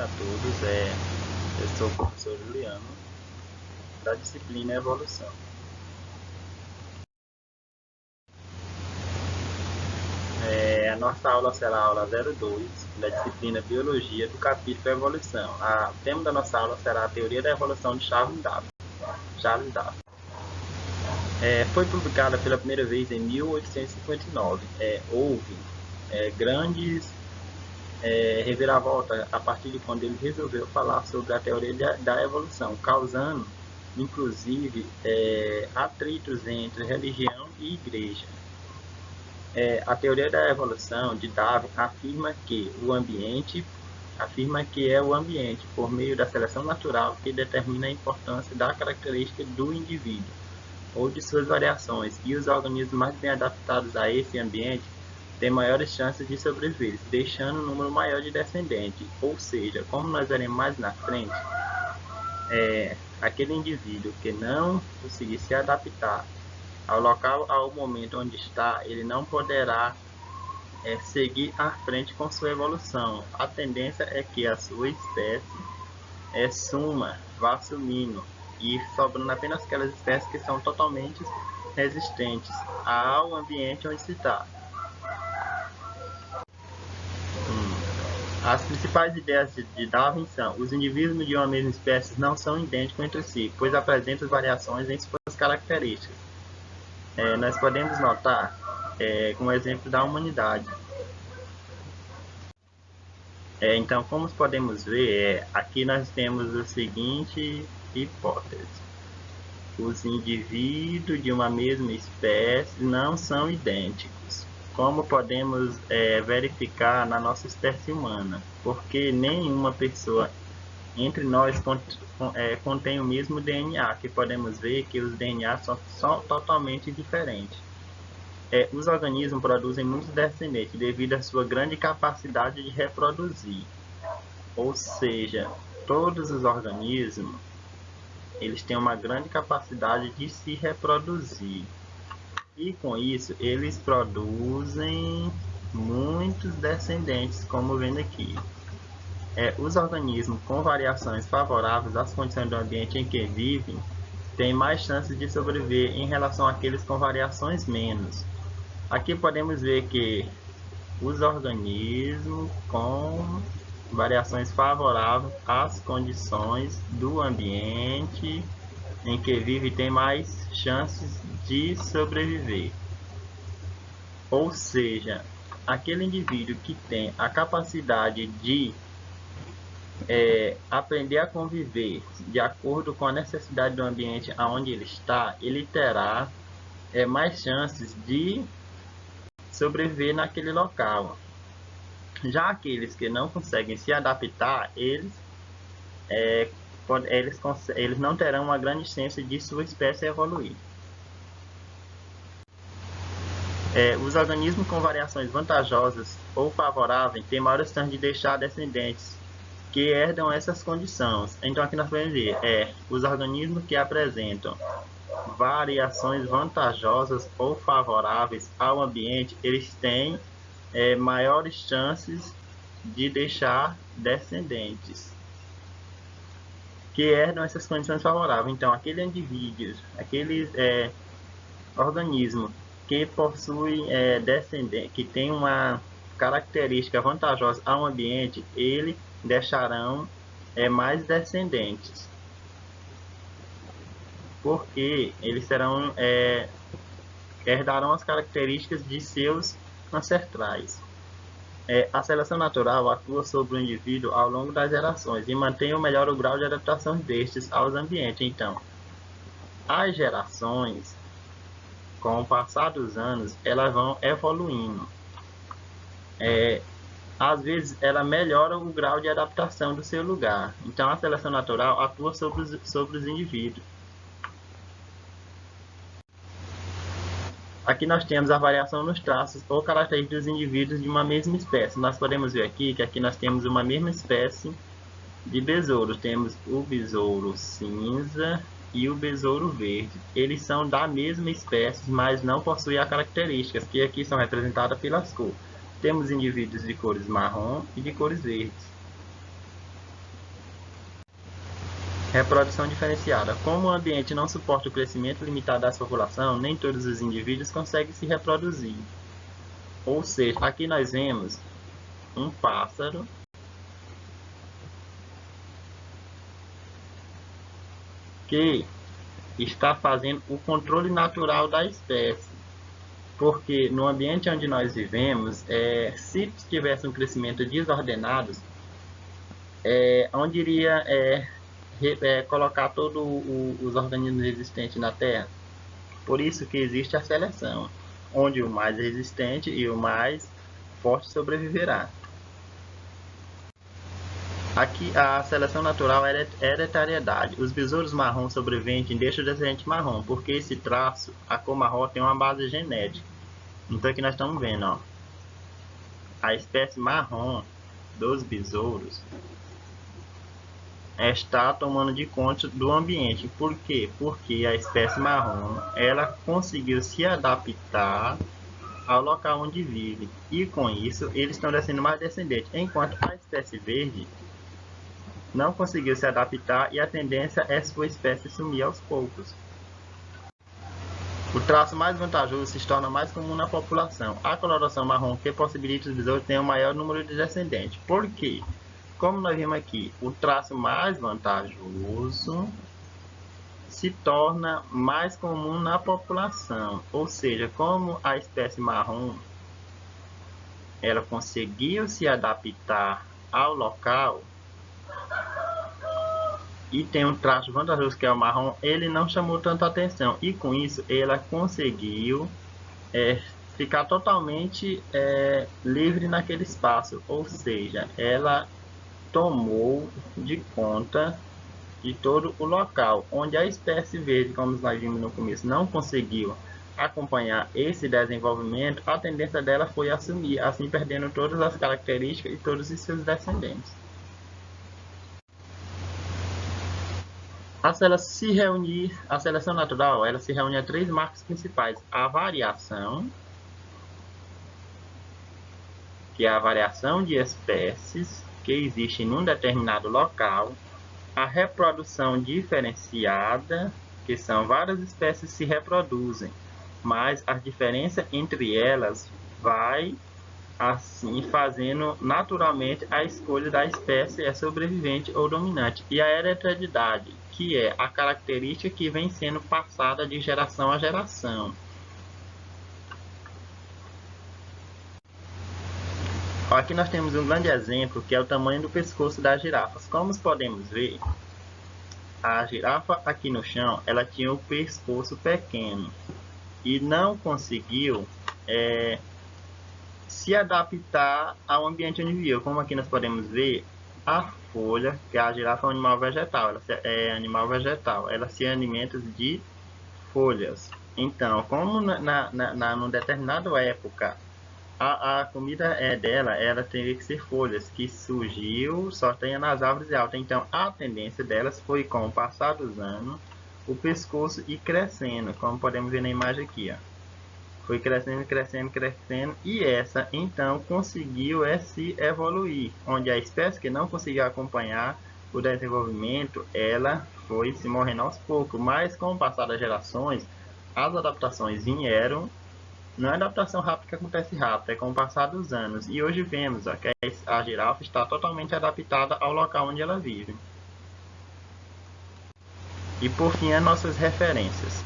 a todos. Eu sou o professor Juliano, da disciplina Evolução. A nossa aula será a aula 02, da disciplina Biologia, do capítulo Evolução. O tema da nossa aula será a Teoria da Evolução de Charles Darwin. Foi publicada pela primeira vez em 1859. Houve grandes reviravoltas a partir de quando ele resolveu falar sobre a teoria da evolução, causando, inclusive, atritos entre religião e igreja. A teoria da evolução de Darwin afirma que é o ambiente, por meio da seleção natural, que determina a importância da característica do indivíduo ou de suas variações, e os organismos mais bem adaptados a esse ambiente têm maiores chances de sobreviver, deixando um número maior de descendentes. Ou seja, como nós veremos mais na frente, aquele indivíduo que não conseguir se adaptar ao local, ao momento onde está, ele não poderá seguir à frente com sua evolução. A tendência é que a sua espécie vá sumindo, e sobrando apenas aquelas espécies que são totalmente resistentes ao ambiente onde se está. As principais ideias de Darwin são: os indivíduos de uma mesma espécie não são idênticos entre si, pois apresentam variações em suas características. Nós podemos notar com o exemplo da humanidade. Então, como podemos ver, aqui nós temos a seguinte hipótese: os indivíduos de uma mesma espécie não são idênticos, como podemos verificar na nossa espécie humana, porque nenhuma pessoa entre nós contém o mesmo DNA, que podemos ver que os DNA são totalmente diferentes. Os organismos produzem muitos descendentes devido à sua grande capacidade de reproduzir. Ou seja, todos os organismos eles têm uma grande capacidade de se reproduzir. E com isso, eles produzem muitos descendentes, como vendo aqui. Os organismos com variações favoráveis às condições do ambiente em que vivem têm mais chances de sobreviver em relação àqueles com variações menos. Aqui podemos ver que os organismos com variações favoráveis às condições do ambiente em que vive têm mais chances de sobreviver. Ou seja, aquele indivíduo que tem a capacidade de aprender a conviver de acordo com a necessidade do ambiente onde ele está, ele terá mais chances de sobreviver naquele local. Já aqueles que não conseguem se adaptar, eles não terão uma grande chance de sua espécie evoluir. Os organismos com variações vantajosas ou favoráveis têm maiores chances de deixar descendentes que herdam essas condições. Então aqui nós podemos ver, os organismos que apresentam variações vantajosas ou favoráveis ao ambiente, eles têm maiores chances de deixar descendentes que herdam essas condições favoráveis. Então aquele indivíduo, aquele organismo que possui descendente, que tem uma característica vantajosa ao ambiente, ele deixarão mais descendentes, porque eles herdarão as características de seus ancestrais. A seleção natural atua sobre o indivíduo ao longo das gerações e mantém ou melhora o grau de adaptação destes aos ambientes. Então, as gerações, com o passar dos anos, elas vão evoluindo. Às vezes, ela melhora o grau de adaptação do seu lugar. Então, a seleção natural atua sobre os indivíduos. Aqui nós temos a variação nos traços ou características dos indivíduos de uma mesma espécie. Nós podemos ver aqui que aqui nós temos uma mesma espécie de besouro. Temos o besouro cinza e o besouro verde. Eles são da mesma espécie, mas não possuem as características que aqui são representadas pelas cores. Temos indivíduos de cores marrom e de cores verdes. Reprodução diferenciada. Como o ambiente não suporta o crescimento limitado da população, nem todos os indivíduos conseguem se reproduzir. Ou seja, aqui nós vemos um pássaro que está fazendo o controle natural da espécie. Porque no ambiente onde nós vivemos, se tivesse um crescimento desordenado, onde iria colocar todos os organismos existentes na Terra? Por isso que existe a seleção, onde o mais resistente e o mais forte sobreviverá. Aqui a seleção natural é hereditariedade. Os besouros marrom sobreviventes deixam o descendente marrom, porque esse traço, a cor marrom, tem uma base genética. Então aqui nós estamos vendo, ó, a espécie marrom dos besouros está tomando de conta do ambiente. Por quê? Porque a espécie marrom, ela conseguiu se adaptar ao local onde vive. E com isso, eles estão descendo mais descendentes. Enquanto a espécie verde não conseguiu se adaptar e a tendência é sua espécie sumir aos poucos. O traço mais vantajoso se torna mais comum na população. A coloração marrom que possibilita os besouros terem um maior número de descendentes. Por quê? Como nós vimos aqui, o traço mais vantajoso se torna mais comum na população. Ou seja, como a espécie marrom ela conseguiu se adaptar ao local e tem um traço vantajoso que é o marrom, ele não chamou tanta atenção. E com isso, ela conseguiu ficar totalmente livre naquele espaço. Ou seja, ela tomou de conta de todo o local, onde a espécie verde, como nós vimos no começo, não conseguiu acompanhar esse desenvolvimento, a tendência dela foi assumir, assim perdendo todas as características e todos os seus descendentes. A seleção natural, ela se reúne a três marcos principais: a variação, que é a variação de espécies que existem num determinado local, a reprodução diferenciada, que são várias espécies se reproduzem, mas a diferença entre elas vai assim fazendo naturalmente a escolha da espécie sobrevivente ou dominante, e a hereditariedade, que é a característica que vem sendo passada de geração a geração. Aqui nós temos um grande exemplo, que é o tamanho do pescoço das girafas. Como podemos ver, a girafa aqui no chão, ela tinha o pescoço pequeno e não conseguiu se adaptar ao ambiente onde vivia. Como aqui nós podemos ver, a folha, que a girafa é um animal vegetal, ela se alimenta de folhas. Então, como numa determinada época a comida dela, ela teria que ser folhas, que surgiu só tem nas árvores altas. Então a tendência delas foi, com o passar dos anos, o pescoço ir crescendo, como podemos ver na imagem aqui, ó. Foi crescendo, crescendo, crescendo, e essa então conseguiu se evoluir, onde a espécie que não conseguiu acompanhar o desenvolvimento, ela foi se morrendo aos poucos. Mas com o passar das gerações, as adaptações vieram. Não é adaptação rápida que acontece rápido, é com o passar dos anos. E hoje vemos que a girafa está totalmente adaptada ao local onde ela vive. E por fim, as nossas referências.